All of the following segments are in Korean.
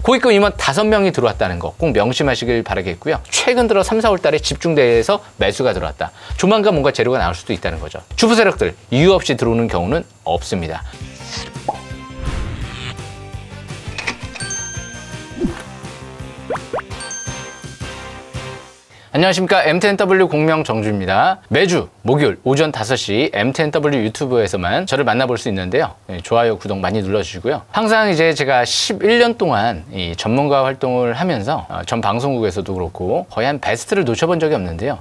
고객금 임원 5명이 들어왔다는 거 꼭 명심하시길 바라겠고요. 최근 들어 3, 4월 달에 집중대회에서 매수가 들어왔다. 조만간 뭔가 재료가 나올 수도 있다는 거죠. 주부 세력들 이유 없이 들어오는 경우는 없습니다. 안녕하십니까. MTNW 공명 정주입니다. 매주 목요일 오전 5시 MTNW 유튜브에서만 저를 만나볼 수 있는데요. 좋아요, 구독 많이 눌러주시고요. 항상 이제 제가 11년 동안 이 전문가 활동을 하면서 전 방송국에서도 그렇고 거의 한 베스트를 놓쳐본 적이 없는데요.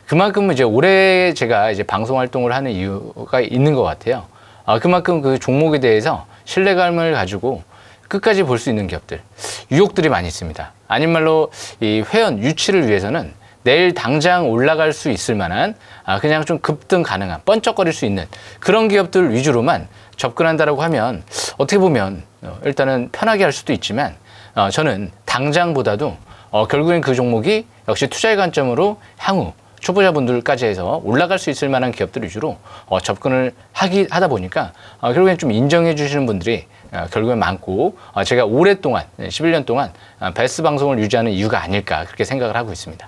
그만큼 이제 올해 제가 이제 방송 활동을 하는 이유가 있는 것 같아요. 그만큼 그 종목에 대해서 신뢰감을 가지고 끝까지 볼 수 있는 기업들, 유혹들이 많이 있습니다. 아닌 말로 이 회원 유치를 위해서는 내일 당장 올라갈 수 있을 만한 그냥 좀 급등 가능한 번쩍거릴 수 있는 그런 기업들 위주로만 접근한다라고 하면 어떻게 보면 일단은 편하게 할 수도 있지만 저는 당장보다도 결국엔 그 종목이 역시 투자의 관점으로 향후 초보자분들까지 해서 올라갈 수 있을 만한 기업들 위주로 접근을 하다 보니까 결국엔 좀 인정해 주시는 분들이 결국엔 많고 제가 오랫동안 11년 동안 베스트 방송을 유지하는 이유가 아닐까 그렇게 생각을 하고 있습니다.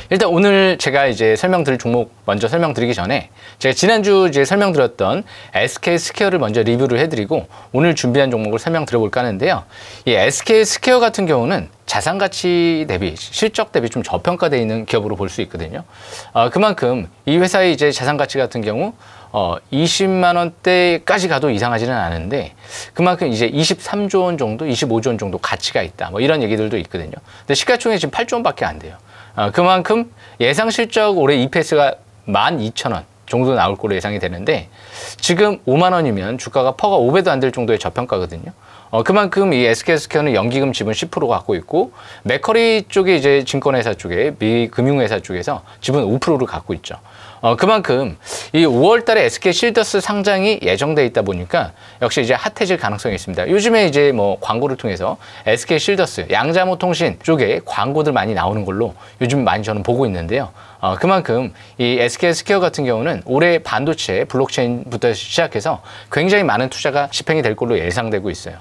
일단 오늘 제가 이제 설명드릴 종목 먼저 설명드리기 전에 제가 지난주 이제 설명드렸던 SK스퀘어를 먼저 리뷰를 해드리고 오늘 준비한 종목을 설명드려볼까 하는데요. 이 SK스퀘어 같은 경우는 자산가치 대비, 실적 대비 좀 저평가되어 있는 기업으로 볼 수 있거든요. 그만큼 이 회사의 이제 자산가치 같은 경우 20만 원대까지 가도 이상하지는 않은데 그만큼 이제 23조 원 정도, 25조 원 정도 가치가 있다. 뭐 이런 얘기들도 있거든요. 근데 시가총액이 지금 8조 원밖에 안 돼요. 그만큼 예상 실적 올해 EPS가 12,000원 정도 나올 걸로 예상이 되는데 지금 5만 원이면 주가가 퍼가 5배도 안 될 정도의 저평가거든요. 그만큼 이 SK스퀘어는 연기금 지분 10% 갖고 있고 맥커리 쪽에 이제 증권회사 쪽에 미 금융회사 쪽에서 지분 5%를 갖고 있죠. 그만큼 이 5월 달에 SK실더스 상장이 예정돼 있다 보니까 역시 이제 핫해질 가능성이 있습니다. 요즘에 이제 뭐 광고를 통해서 SK실더스, 양자모통신 쪽에 광고들 많이 나오는 걸로 요즘 많이 저는 보고 있는데요. 그만큼 이 SK스퀘어 같은 경우는 올해 반도체, 블록체인부터 시작해서 굉장히 많은 투자가 집행이 될 걸로 예상되고 있어요.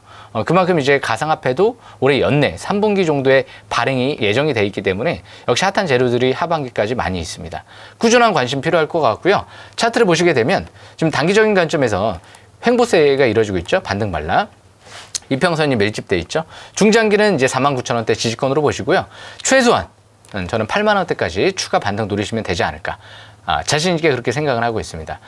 그만큼 이제 가상화폐도 올해 연내 3분기 정도의 발행이 예정이 돼 있기 때문에 역시 핫한 재료들이 하반기까지 많이 있습니다. 꾸준한 관심 필요할 것 같고요. 차트를 보시게 되면 지금 단기적인 관점에서 횡보세가 이루어지고 있죠. 반등 발락. 이평선이 밀집돼 있죠. 중장기는 이제 49,000원대 지지권으로 보시고요. 최소한 저는 8만 원대까지 추가 반등 노리시면 되지 않을까. 자신 있게 그렇게 생각을 하고 있습니다.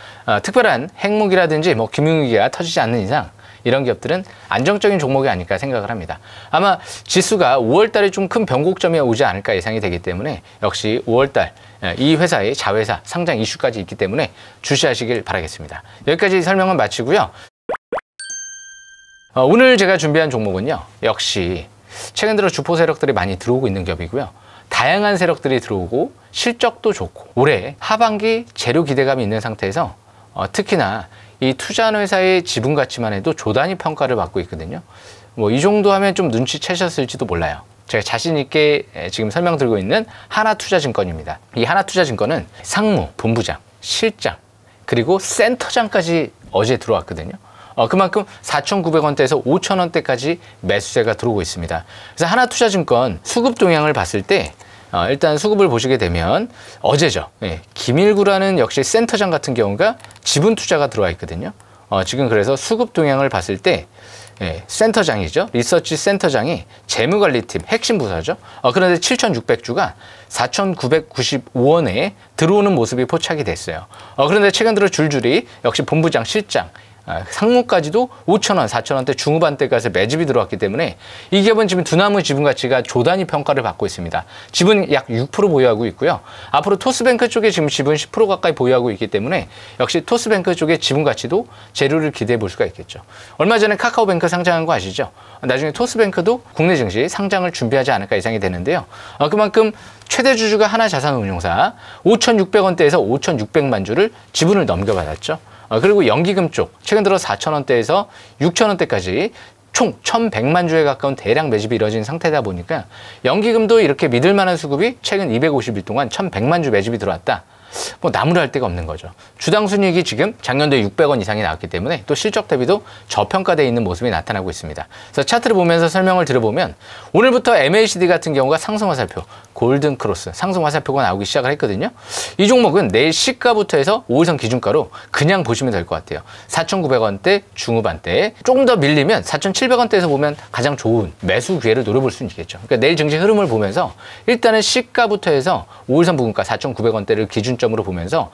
특별한 핵무기라든지 뭐 금융위기가 터지지 않는 이상 이런 기업들은 안정적인 종목이 아닐까 생각을 합니다. 아마 지수가 5월 달에 좀 큰 변곡점이 오지 않을까 예상이 되기 때문에 역시 5월 달 이 회사의 자회사 상장 이슈까지 있기 때문에 주시하시길 바라겠습니다. 여기까지 설명은 마치고요. 오늘 제가 준비한 종목은요. 역시 최근 들어 주포 세력들이 많이 들어오고 있는 기업이고요. 다양한 세력들이 들어오고 실적도 좋고 올해 하반기 재료 기대감이 있는 상태에서 특히나 이 투자하는 회사의 지분 가치만 해도 조단위 평가를 받고 있거든요. 뭐 이 정도 하면 좀 눈치채셨을지도 몰라요. 제가 자신 있게 지금 설명드리고 있는 하나투자증권입니다. 이 하나투자증권은 상무, 본부장, 실장, 그리고 센터장까지 어제 들어왔거든요. 그만큼 4,900원대에서 5,000원대까지 매수세가 들어오고 있습니다. 그래서 하나투자증권 수급 동향을 봤을 때 일단 수급을 보시게 되면 어제죠. 김일구라는 역시 센터장 같은 경우가 지분 투자가 들어와 있거든요. 지금 그래서 수급 동향을 봤을 때 센터장이죠. 리서치 센터장이 재무관리팀 핵심 부서죠. 그런데 7,600주가 4,995원에 들어오는 모습이 포착이 됐어요. 그런데 최근 들어 줄줄이 역시 본부장, 실장, 상무까지도 5,000원, 4,000원대 중후반대까지 매집이 들어왔기 때문에 이 기업은 지금 두나무 지분 가치가 조단위 평가를 받고 있습니다. 지분 약 6% 보유하고 있고요. 앞으로 토스뱅크 쪽에 지금 지분 10% 가까이 보유하고 있기 때문에 역시 토스뱅크 쪽의 지분 가치도 재료를 기대해 볼 수가 있겠죠. 얼마 전에 카카오뱅크 상장한 거 아시죠? 나중에 토스뱅크도 국내 증시 상장을 준비하지 않을까 예상이 되는데요. 그만큼 최대 주주가 하나자산운용사 5,600원대에서 5,600만 주를 지분을 넘겨받았죠. 그리고 연기금 쪽 최근 들어 4,000원대에서 6,000원대까지 총 1,100만 주에 가까운 대량 매집이 이뤄진 상태다 보니까 연기금도 이렇게 믿을 만한 수급이 최근 250일 동안 1,100만 주 매집이 들어왔다. 뭐 나무랄 데가 없는 거죠. 주당 순이익이 지금 작년도에 600원 이상이 나왔기 때문에 또 실적 대비도 저평가되어 있는 모습이 나타나고 있습니다. 그래서 차트를 보면서 설명을 들어보면 오늘부터 MACD 같은 경우가 상승 화살표, 골든 크로스, 상승 화살표가 나오기 시작을 했거든요. 이 종목은 내일 시가부터 해서 5일선 기준가로 그냥 보시면 될 것 같아요. 4,900원대 중후반대, 조금 더 밀리면 4,700원대에서 보면 가장 좋은 매수 기회를 노려볼 수 있겠죠. 그러니까 내일 증시 흐름을 보면서 일단은 시가부터 해서 5일선 부근가 4,900원대를 기준점으로 보면서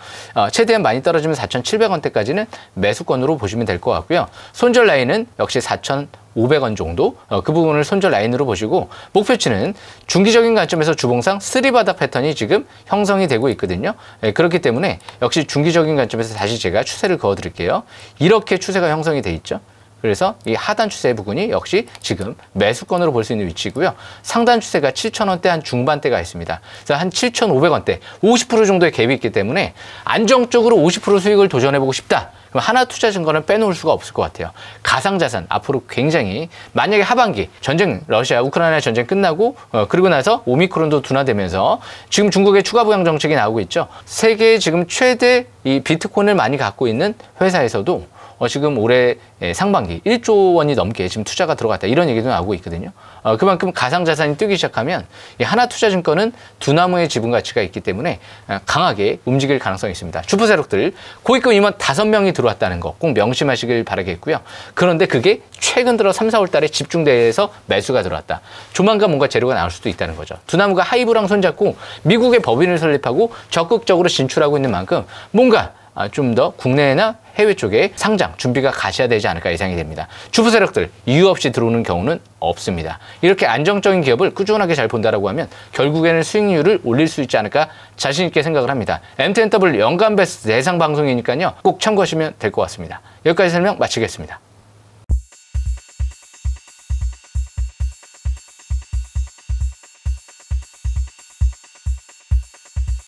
최대한 많이 떨어지면 4,700원대까지는 매수권으로 보시면 될 것 같고요. 손절 라인은 역시 4,500원 정도, 그 부분을 손절 라인으로 보시고, 목표치는 중기적인 관점에서 주봉상 3바닥 패턴이 지금 형성이 되고 있거든요. 그렇기 때문에 역시 중기적인 관점에서 다시 제가 추세를 그어 드릴게요. 이렇게 추세가 형성이 돼 있죠. 그래서 이 하단 추세 부분이 역시 지금 매수권으로 볼 수 있는 위치고요. 상단 추세가 7,000원대 한 중반대가 있습니다. 그래서 한 7,500원대 50% 정도의 갭이 있기 때문에 안정적으로 50% 수익을 도전해보고 싶다. 그럼 하나투자증권은 빼놓을 수가 없을 것 같아요. 가상자산 앞으로 굉장히, 만약에 하반기 전쟁, 러시아 우크라이나 전쟁 끝나고 그리고 나서 오미크론도 둔화되면서 지금 중국의 추가 부양 정책이 나오고 있죠. 세계에 지금 최대 이 비트코인을 많이 갖고 있는 회사에서도 지금 올해 상반기 1조 원이 넘게 지금 투자가 들어갔다, 이런 얘기도 나오고 있거든요. 그만큼 가상자산이 뜨기 시작하면 이 하나투자증권은 두 나무의 지분 가치가 있기 때문에 강하게 움직일 가능성이 있습니다. 주포 세력들 고위급 임원 5명이 들어왔다는 거 꼭 명심하시길 바라겠고요. 그런데 그게 최근 들어 3, 4월 달에 집중대회에서 매수가 들어왔다. 조만간 뭔가 재료가 나올 수도 있다는 거죠. 두 나무가 하이브랑 손잡고 미국의 법인을 설립하고 적극적으로 진출하고 있는 만큼 뭔가 좀 더 국내나 해외 쪽에 상장 준비가 가셔야 되지 않을까 예상이 됩니다. 주부 세력들 이유 없이 들어오는 경우는 없습니다. 이렇게 안정적인 기업을 꾸준하게 잘 본다라고 하면 결국에는 수익률을 올릴 수 있지 않을까 자신 있게 생각을 합니다. MTNW 연간 베스트 대상 방송이니까요. 꼭 참고하시면 될 것 같습니다. 여기까지 설명 마치겠습니다.